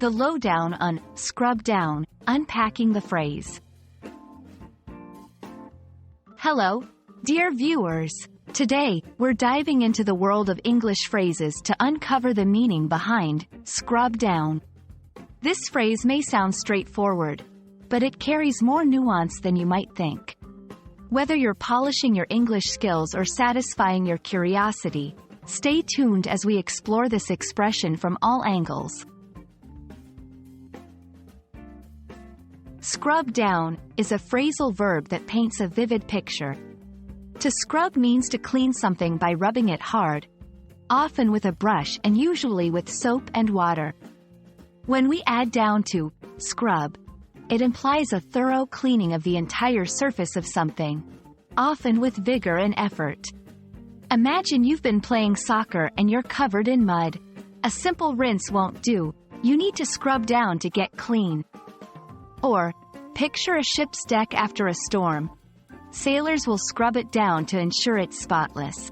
the lowdown on scrub down, unpacking the phrase. Hello, dear viewers. Today, we're diving into the world of English phrases to uncover the meaning behind scrub down. This phrase may sound straightforward, but it carries more nuance than you might think. Whether you're polishing your English skills or satisfying your curiosity, stay tuned as we explore this expression from all angles. Scrub down is a phrasal verb that paints a vivid picture. To scrub means to clean something by rubbing it hard, often with a brush and usually with soap and water. When we add down to scrub, it implies a thorough cleaning of the entire surface of something, often with vigor and effort. Imagine you've been playing soccer and you're covered in mud. A simple rinse won't do. You need to scrub down to get clean. Or, picture a ship's deck after a storm. Sailors will scrub it down to ensure it's spotless.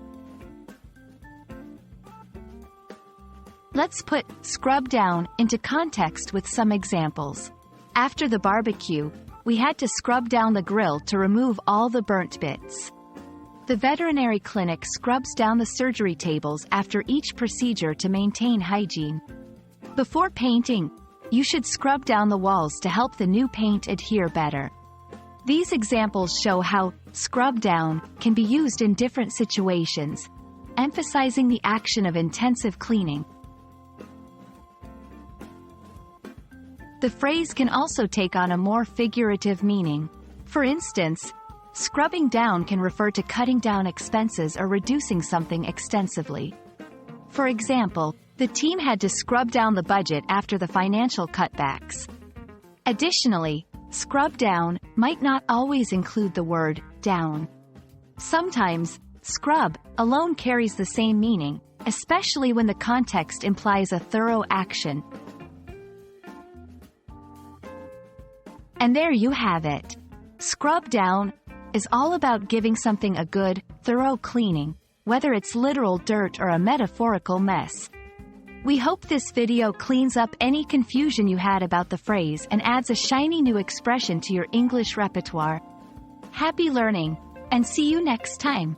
Let's put scrub down into context with some examples. After the barbecue, we had to scrub down the grill to remove all the burnt bits. The veterinary clinic scrubs down the surgery tables after each procedure to maintain hygiene. Before painting, you should scrub down the walls to help the new paint adhere better. These examples show how scrub down can be used in different situations, emphasizing the action of intensive cleaning. The phrase can also take on a more figurative meaning. For instance, scrubbing down can refer to cutting down expenses or reducing something extensively. For example, the team had to scrub down the budget after the financial cutbacks. Additionally, scrub down might not always include the word down. Sometimes, scrub alone carries the same meaning, especially when the context implies a thorough action. And there you have it. Scrub down is all about giving something a good, thorough cleaning, whether it's literal dirt or a metaphorical mess. We hope this video cleans up any confusion you had about the phrase and adds a shiny new expression to your English repertoire. Happy learning, and see you next time.